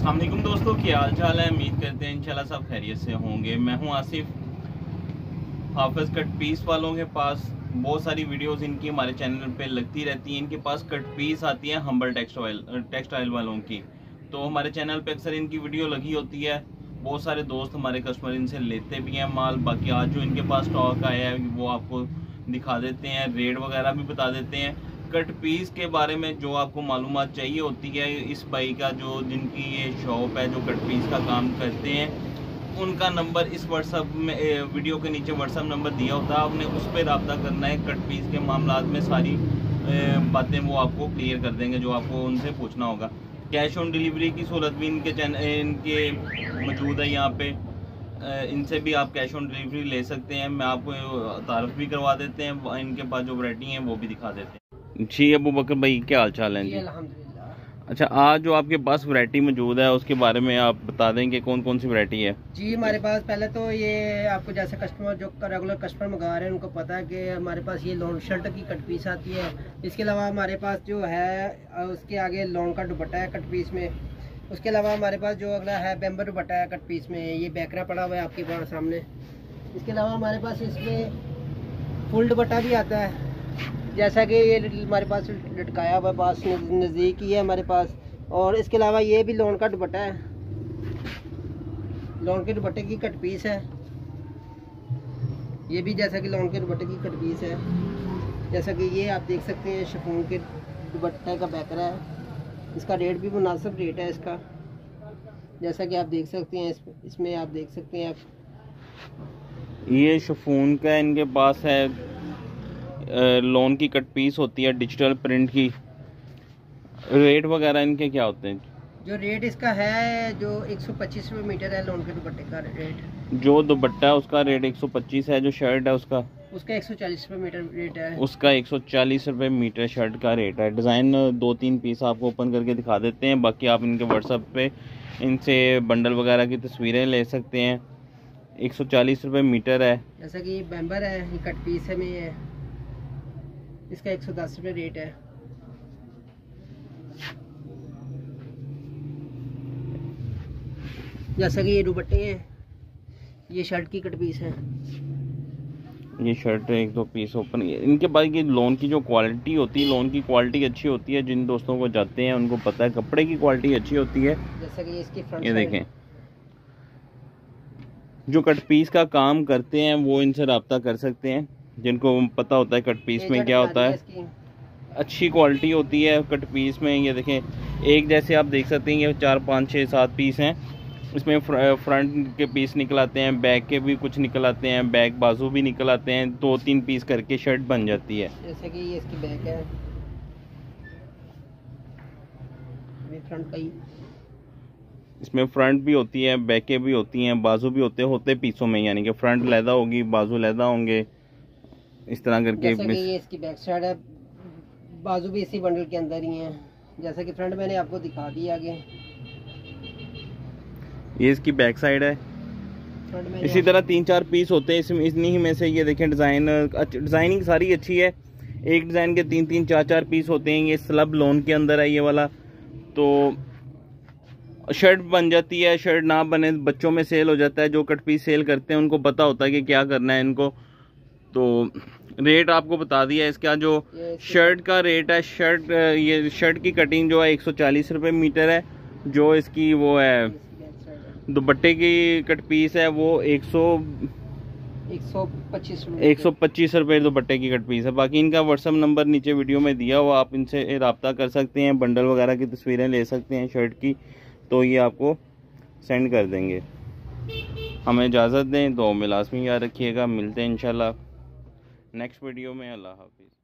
अस्सलाम वालेकुम दोस्तों, क्या हाल चाल है। उम्मीद करते हैं इंशाल्लाह सब खैरियत से होंगे। मैं हूं आसिफ। हाफिज कट पीस वालों के पास बहुत सारी वीडियोस इनकी हमारे चैनल पे लगती रहती हैं। इनके पास कट पीस आती है हम्बल टेक्सटाइल वालों की, तो हमारे चैनल पे अक्सर इनकी वीडियो लगी होती है। बहुत सारे दोस्त हमारे कस्टमर इनसे लेते भी हैं माल। बाकी आज जो इनके पास स्टॉक आया है वो आपको दिखा देते हैं, रेट वगैरह भी बता देते हैं। कट पीस के बारे में जो आपको मालूमात चाहिए होती है, इस भाई का जो जिनकी ये शॉप है जो कट पीस का काम करते हैं, उनका नंबर इस व्हाट्सअप में वीडियो के नीचे व्हाट्सअप नंबर दिया होता है। आपने उस पर रब्ता करना है। कट पीस के मामला में सारी बातें वो आपको क्लियर कर देंगे जो आपको उनसे पूछना होगा। कैश ऑन डिलीवरी की सहूलत भी इनके मौजूद है यहाँ पे। इनसे भी आप कैश ऑन डिलीवरी ले सकते हैं। मैं आपको तारुफ भी करवा देते हैं, इनके पास जो वैरायटी है वो भी दिखा देते हैं। जी अबू बकर भाई, क्या हाल चाल है जी? अल्हम्दुलिल्लाह। अच्छा, आज जो आपके पास वैरायटी मौजूद है उसके बारे में आप बता देंगे कौन कौन सी वैरायटी है? जी हमारे पास पहले तो ये आपको जैसे कस्टमर जो रेगुलर कस्टमर मंगा रहे हैं उनको पता है कि हमारे पास ये लॉन शर्ट की कट पीस आती है। इसके अलावा हमारे पास जो है उसके आगे लॉन का दुपट्टा है कट पीस में। उसके अलावा हमारे पास जो अगला है बेम्बर दुपट्टा है कट पीस में, ये बैकरा पड़ा हुआ है आपके सामने। इसके अलावा हमारे पास इसमें फुल दुपट्टा भी आता है, जैसा कि ये हमारे पास लटकाया हुआ पास नज़दीक ही है हमारे पास। और इसके अलावा ये भी लॉन का दुपट्टा है, लॉन के दुपट्टे की कट पीस है। ये भी जैसा कि लॉन के दुपट्टे की कट पीस है, जैसा कि ये आप देख सकते हैं शिफॉन के दुपट्टे का बैकरा है। इसका रेट भी मुनासिब रेट है इसका, जैसा कि आप देख सकते हैं। इसमें आप देख सकते हैं आप ये शिफॉन का इनके पास है। लॉन की कट पीस होती है डिजिटल प्रिंट की। रेट वगैरह इनके क्या होते हैं? जो रेट इसका है जो 125 रुपये मीटर है लॉन के दुपट्टे का रेट। जो दुपट्टा है उसका रेट 125 है। जो शर्ट है उसका 140 रुपये मीटर रेट है। उसका 140 रुपये मीटर शर्ट का रेट है। डिज़ाइन 2-3 पीस आपको ओपन करके दिखा देते हैं। बाकी आप इनके व्हाट्सएप पे इनसे बंडल वगैरह की तस्वीरें ले सकते हैं। 140 रुपये मीटर है। जैसा कि ये बैम्बर है, ये कट पीस है में है, इसका 110 रुपये रेट है। जैसा कि ये दुपट्टे हैं, ये शर्ट की कट पीस है। ये शर्ट 1-2 पीस ओपन। इनके पास ये लोन की जो क्वालिटी होती है, लोन की क्वालिटी अच्छी होती है। जिन दोस्तों को जाते हैं उनको पता है कपड़े की क्वालिटी अच्छी होती है। जैसा कि इसकी फ्रंट ये देखें, जो कट पीस का काम करते हैं वो इनसे रब्ता कर सकते हैं, जिनको पता होता है कट पीस में क्या होता है। अच्छी क्वालिटी होती है कट पीस में। ये देखें, एक जैसे आप देख सकते हैं ये 4, 5, 6, 7 पीस हैं। इसमें फ्रंट के पीस निकल आते हैं, बैक के भी कुछ निकल आते हैं, बैक बाजू भी निकल आते हैं। 2-3 पीस करके शर्ट बन जाती है। जैसे कि ये इसकी बैक है, ये फ्रंट का ही। इसमें फ्रंट भी होती है, बैकें भी होती हैं, बाजू भी होते पीसों में, यानी कि फ्रंट लहदा होगी, बाजू लहदा होंगे, इस तरह करके। जैसे कि ये इसकी बैक साइड है, बाजू भी इसी बंडल के अंदर ही है। जैसा कि फ्रंट मैंने आपको दिखा दिया आगे, ये इसकी बैक साइड है। इसी तरह 3-4 पीस होते हैं इसमें, इन्हीं में से। ये देखें, डिज़ाइनिंग सारी अच्छी है। एक डिज़ाइन के 3-3, 4-4 पीस होते हैं। ये स्लब लोन के अंदर है ये वाला, तो शर्ट बन जाती है। शर्ट ना बने बच्चों में सेल हो जाता है। जो कट पीस सेल करते हैं उनको पता होता है कि क्या करना है इनको। तो रेट आपको बता दिया इसका। जो शर्ट का रेट है, ये शर्ट की कटिंग जो है 140 रुपये मीटर है। जो इसकी वो है दुपट्टे की कट पीस है वो 125 रुपये दुपट्टे की कट पीस है। बाकी इनका व्हाट्सअप नंबर नीचे वीडियो में दिया हुआ, आप इनसे रब्ता कर सकते हैं। बंडल वगैरह की तस्वीरें ले सकते हैं शर्ट की, तो ये आपको सेंड कर देंगे। हमें इजाज़त दें, तो में लाज़मी याद रखिएगा। मिलते हैं इंशाल्लाह नेक्स्ट वीडियो में। अल्लाह हाफिज़।